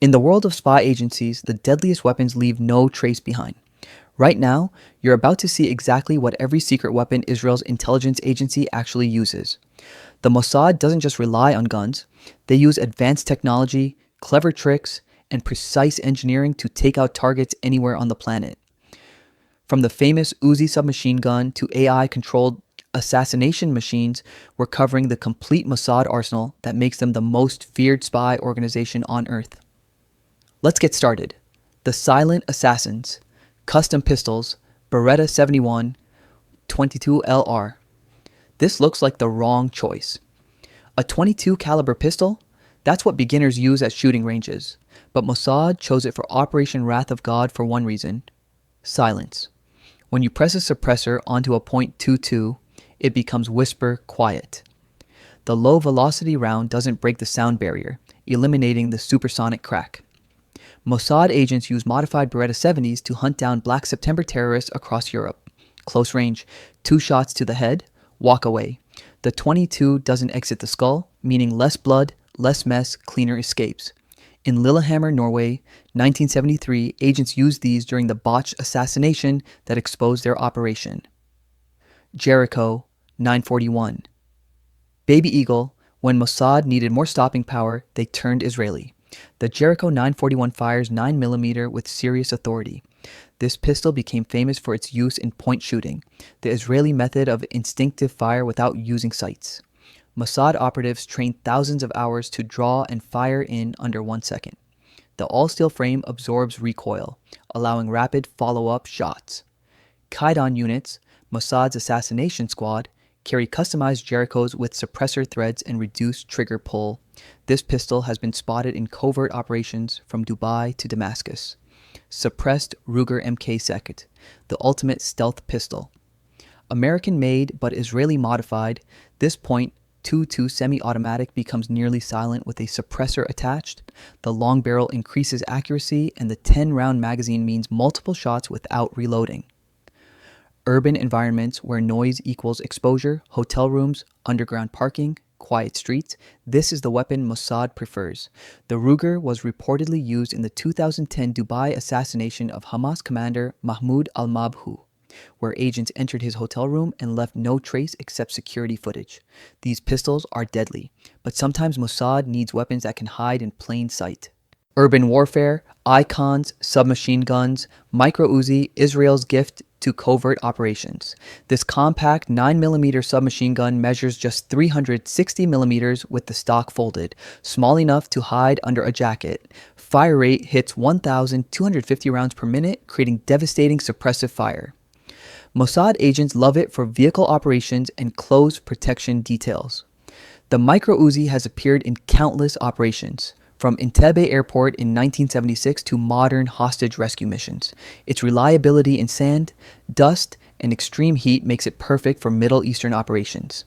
In the world of spy agencies, the deadliest weapons leave no trace behind. Right now, you're about to see exactly what every secret weapon Israel's intelligence agency actually uses. The Mossad doesn't just rely on guns, they use advanced technology, clever tricks, and precise engineering to take out targets anywhere on the planet. From the famous Uzi submachine gun to AI-controlled assassination machines, we're covering the complete Mossad arsenal that makes them the most feared spy organization on Earth. Let's get started. The Silent Assassins. Custom pistols, Beretta 71, 22 LR. This looks like the wrong choice. A 22 caliber pistol? That's what beginners use at shooting ranges. But Mossad chose it for Operation Wrath of God for one reason: silence. When you press a suppressor onto a .22, it becomes whisper quiet. The low velocity round doesn't break the sound barrier, eliminating the supersonic crack. Mossad agents use modified Beretta 70s to hunt down Black September terrorists across Europe. Close range, 2 shots to the head, walk away. The 22 doesn't exit the skull, meaning less blood, less mess, cleaner escapes. In Lillehammer, Norway, 1973, agents used these during the botched assassination that exposed their operation. Jericho, 941. Baby Eagle, when Mossad needed more stopping power, they turned Israeli. The Jericho 941 fires 9mm with serious authority. This pistol became famous for its use in point shooting, the Israeli method of instinctive fire without using sights. Mossad operatives trained thousands of hours to draw and fire in under 1 second. The all-steel frame absorbs recoil, allowing rapid follow-up shots. Kidon units, Mossad's assassination squad, carry customized Jerichos with suppressor threads and reduced trigger pull. This pistol has been spotted in covert operations from Dubai to Damascus. Suppressed Ruger MK Second, the ultimate stealth pistol. American-made but Israeli-modified, this .22 semi-automatic becomes nearly silent with a suppressor attached. The long barrel increases accuracy, and the 10-round magazine means multiple shots without reloading. Urban environments where noise equals exposure, hotel rooms, underground parking, quiet streets, this is the weapon Mossad prefers. The Ruger was reportedly used in the 2010 Dubai assassination of Hamas commander Mahmoud al-Mabhouh, where agents entered his hotel room and left no trace except security footage. These pistols are deadly, but sometimes Mossad needs weapons that can hide in plain sight. Urban warfare, icons, submachine guns, micro Uzi, Israel's gift to covert operations. This compact 9mm submachine gun measures just 360mm with the stock folded, small enough to hide under a jacket. Fire rate hits 1,250 rounds per minute, creating devastating suppressive fire. Mossad agents love it for vehicle operations and close protection details. The micro Uzi has appeared in countless operations, from Entebbe Airport in 1976 to modern hostage rescue missions. Its reliability in sand, dust, and extreme heat makes it perfect for Middle Eastern operations.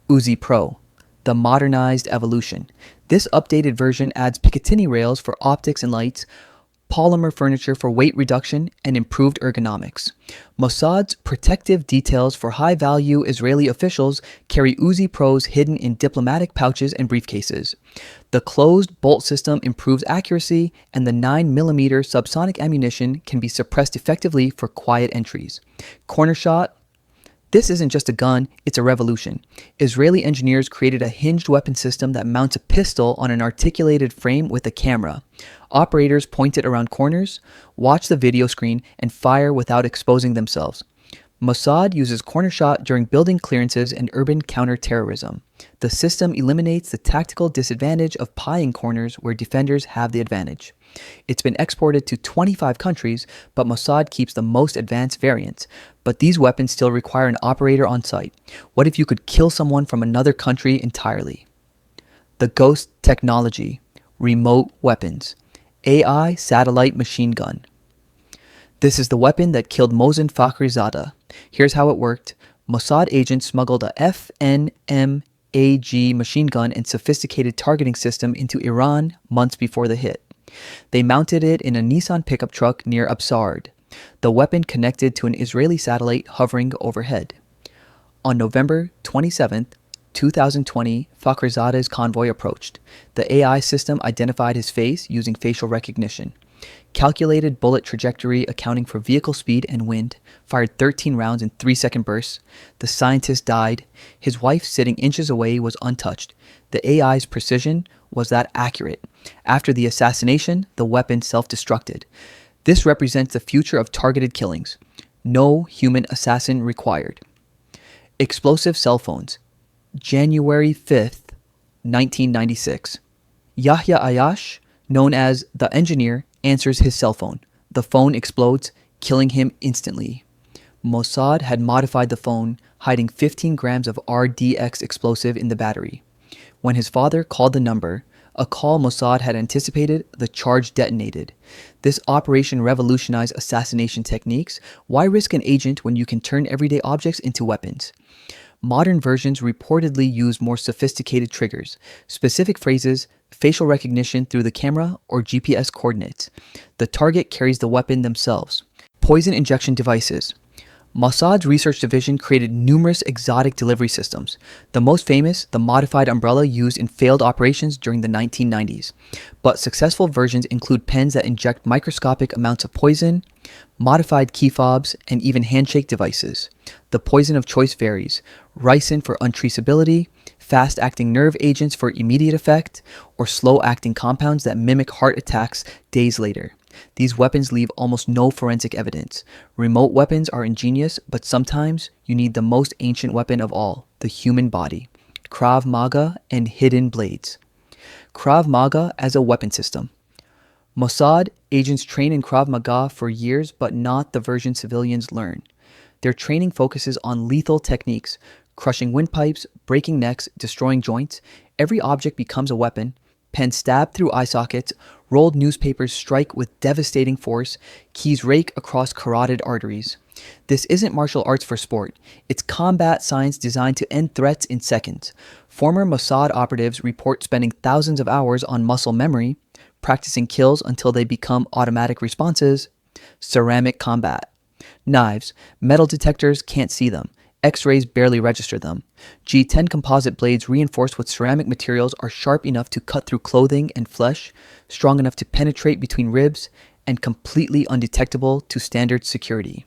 Uzi Pro, the modernized evolution. This updated version adds Picatinny rails for optics and lights, polymer furniture for weight reduction, and improved ergonomics. Mossad's protective details for high-value Israeli officials carry Uzi Pros hidden in diplomatic pouches and briefcases. The closed bolt system improves accuracy, and the 9mm subsonic ammunition can be suppressed effectively for quiet entries. CornerShot. This isn't just a gun, it's a revolution. Israeli engineers created a hinged weapon system that mounts a pistol on an articulated frame with a camera. Operators point it around corners, watch the video screen, and fire without exposing themselves. Mossad uses CornerShot during building clearances and urban counterterrorism. The system eliminates the tactical disadvantage of pieing corners where defenders have the advantage. It's been exported to 25 countries, but Mossad keeps the most advanced variants. But these weapons still require an operator on site. What if you could kill someone from another country entirely? The Ghost Technology, Remote Weapons, AI Satellite Machine Gun. This is the weapon that killed Mohsen Fakhrizadeh. Here's how it worked. Mossad agents smuggled a FNMAG machine gun and sophisticated targeting system into Iran months before the hit. They mounted it in a Nissan pickup truck near Absard. The weapon connected to an Israeli satellite hovering overhead. On November 27th, 2020, Fakhrizade's convoy approached. The AI system identified his face using facial recognition, calculated bullet trajectory accounting for vehicle speed and wind, fired 13 rounds in 3-second bursts. The scientist died. His wife, sitting inches away, was untouched. The AI's precision was that accurate. After the assassination, the weapon self-destructed. This represents the future of targeted killings. No human assassin required. Explosive cell phones. January 5th, 1996. Yahya Ayash, known as the engineer, answers his cell phone. The phone explodes, killing him instantly. Mossad had modified the phone, hiding 15 grams of RDX explosive in the battery. When his father called the number, a call Mossad had anticipated, the charge detonated. This operation revolutionized assassination techniques. Why risk an agent when you can turn everyday objects into weapons? Modern versions reportedly use more sophisticated triggers, specific phrases, facial recognition through the camera, or GPS coordinates. The target carries the weapon themselves. Poison injection devices. Mossad's research division created numerous exotic delivery systems. The most famous, the modified umbrella used in failed operations during the 1990s. But successful versions include pens that inject microscopic amounts of poison, modified key fobs, and even handshake devices. The poison of choice varies. Ricin for untraceability, fast-acting nerve agents for immediate effect, or slow-acting compounds that mimic heart attacks days later. These weapons leave almost no forensic evidence. Remote weapons are ingenious, but sometimes you need the most ancient weapon of all, the human body. Krav Maga and hidden blades. Krav Maga as a weapon system. Mossad agents train in Krav Maga for years, but not the version civilians learn. Their training focuses on lethal techniques, crushing windpipes, breaking necks, destroying joints. Every object becomes a weapon. Pens stab through eye sockets, rolled newspapers strike with devastating force, keys rake across carotid arteries. This isn't martial arts for sport. It's combat science designed to end threats in seconds. Former Mossad operatives report spending thousands of hours on muscle memory, practicing kills until they become automatic responses. Ceramic combat. Knives. Metal detectors can't see them. X-rays barely register them. G10 composite blades reinforced with ceramic materials are sharp enough to cut through clothing and flesh, strong enough to penetrate between ribs, and completely undetectable to standard security.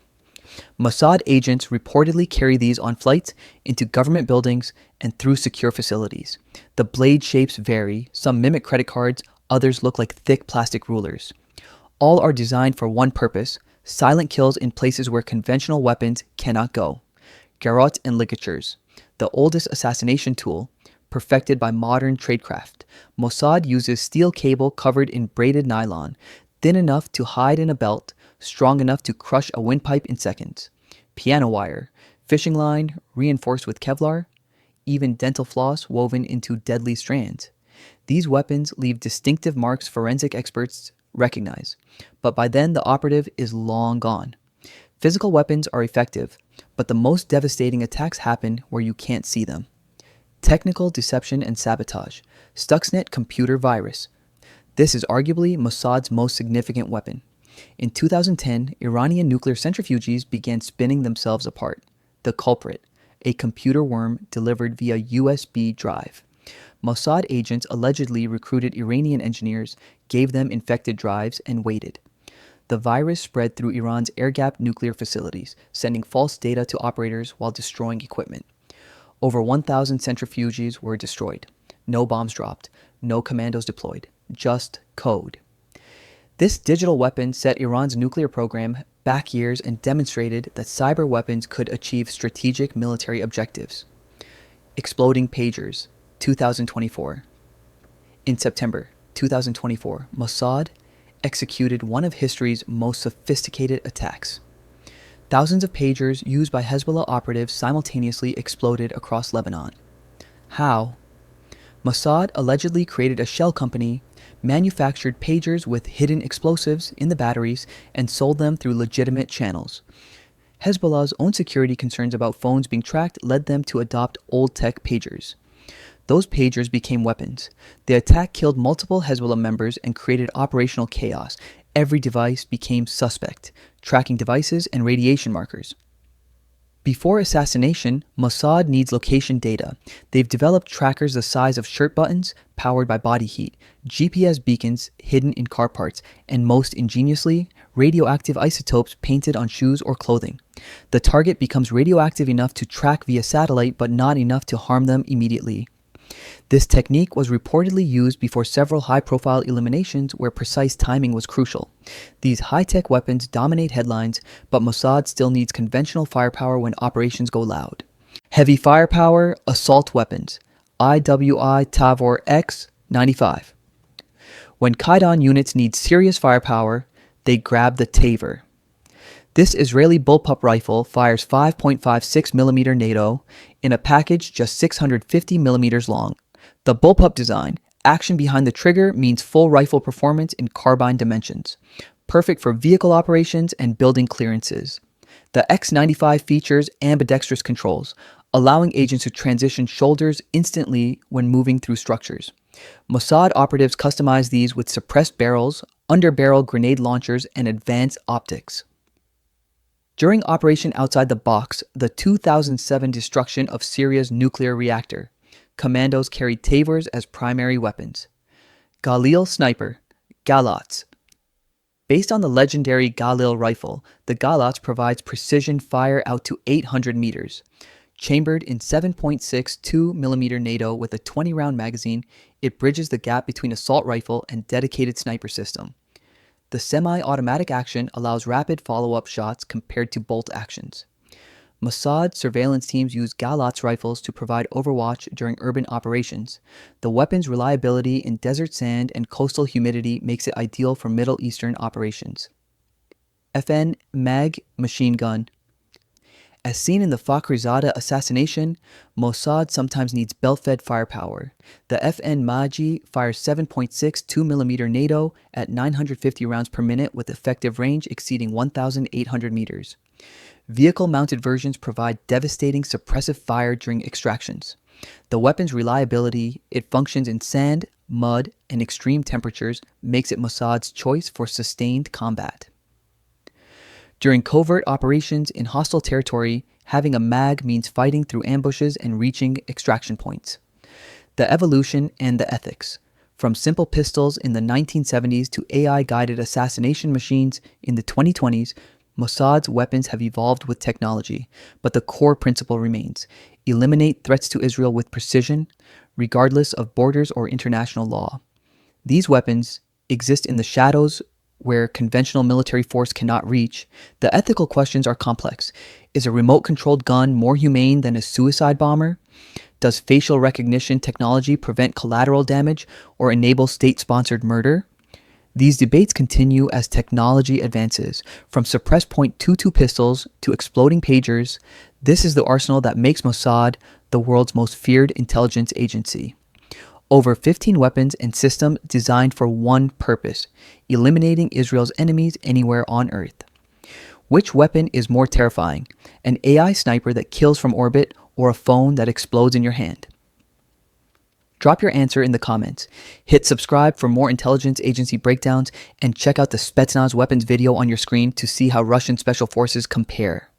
Mossad agents reportedly carry these on flights, into government buildings, and through secure facilities. The blade shapes vary. Some mimic credit cards, others look like thick plastic rulers. All are designed for one purpose: silent kills in places where conventional weapons cannot go. Garrote and ligatures, the oldest assassination tool, perfected by modern tradecraft. Mossad uses steel cable covered in braided nylon, thin enough to hide in a belt, strong enough to crush a windpipe in seconds. Piano wire, fishing line reinforced with Kevlar, even dental floss woven into deadly strands. These weapons leave distinctive marks forensic experts recognize, but by then the operative is long gone. Physical weapons are effective, but the most devastating attacks happen where you can't see them. Technical deception and sabotage. Stuxnet computer virus. This is arguably Mossad's most significant weapon. In 2010, Iranian nuclear centrifuges began spinning themselves apart. The culprit, a computer worm delivered via USB drive. Mossad agents allegedly recruited Iranian engineers, gave them infected drives, and waited. The virus spread through Iran's air-gapped nuclear facilities, sending false data to operators while destroying equipment. Over 1,000 centrifuges were destroyed. No bombs dropped, no commandos deployed, just code. This digital weapon set Iran's nuclear program back years and demonstrated that cyber weapons could achieve strategic military objectives. Exploding pagers, 2024. In September 2024, Mossad executed one of history's most sophisticated attacks. Thousands of pagers used by Hezbollah operatives simultaneously exploded across Lebanon. How? Mossad allegedly created a shell company, manufactured pagers with hidden explosives in the batteries, and sold them through legitimate channels. Hezbollah's own security concerns about phones being tracked led them to adopt old-tech pagers. Those pagers became weapons. The attack killed multiple Hezbollah members and created operational chaos. Every device became suspect, tracking devices and radiation markers. Before assassination, Mossad needs location data. They've developed trackers the size of shirt buttons, powered by body heat, GPS beacons hidden in car parts, and most ingeniously, radioactive isotopes painted on shoes or clothing. The target becomes radioactive enough to track via satellite, but not enough to harm them immediately. This technique was reportedly used before several high-profile eliminations where precise timing was crucial. These high-tech weapons dominate headlines, but Mossad still needs conventional firepower when operations go loud. Heavy firepower, assault weapons. IWI Tavor X-95. When Kidon units need serious firepower, they grab the Tavor. This Israeli bullpup rifle fires 5.56mm NATO in a package just 650mm long. The bullpup design, action behind the trigger, means full rifle performance in carbine dimensions, perfect for vehicle operations and building clearances. The X95 features ambidextrous controls, allowing agents to transition shoulders instantly when moving through structures. Mossad operatives customize these with suppressed barrels, under-barrel grenade launchers, and advanced optics. During Operation Outside the Box, the 2007 destruction of Syria's nuclear reactor, commandos carried Tavors as primary weapons. Galil Sniper, Galots. Based on the legendary Galil rifle, the Galots provides precision fire out to 800 meters. Chambered in 7.62mm NATO with a 20-round magazine, it bridges the gap between assault rifle and dedicated sniper system. The semi-automatic action allows rapid follow-up shots compared to bolt actions. Mossad surveillance teams use Galots rifles to provide overwatch during urban operations. The weapon's reliability in desert sand and coastal humidity makes it ideal for Middle Eastern operations. FN Mag machine gun. As seen in the Fakhrizadeh assassination, Mossad sometimes needs belt-fed firepower. The FN Magi fires 7.62mm NATO at 950 rounds per minute with effective range exceeding 1,800 meters. Vehicle-mounted versions provide devastating suppressive fire during extractions. The weapon's reliability, it functions in sand, mud, and extreme temperatures, makes it Mossad's choice for sustained combat. During covert operations in hostile territory, having a mag means fighting through ambushes and reaching extraction points. The evolution and the ethics. From simple pistols in the 1970s to AI-guided assassination machines in the 2020s, Mossad's weapons have evolved with technology, but the core principle remains: eliminate threats to Israel with precision, regardless of borders or international law. These weapons exist in the shadows where conventional military force cannot reach. The ethical questions are complex. Is a remote-controlled gun more humane than a suicide bomber? Does facial recognition technology prevent collateral damage or enable state-sponsored murder? These debates continue as technology advances. From suppressed .22 pistols to exploding pagers, this is the arsenal that makes Mossad the world's most feared intelligence agency. Over 15 weapons and systems designed for one purpose: eliminating Israel's enemies anywhere on Earth. Which weapon is more terrifying? An AI sniper that kills from orbit or a phone that explodes in your hand? Drop your answer in the comments. Hit subscribe for more intelligence agency breakdowns and check out the Spetsnaz weapons video on your screen to see how Russian special forces compare.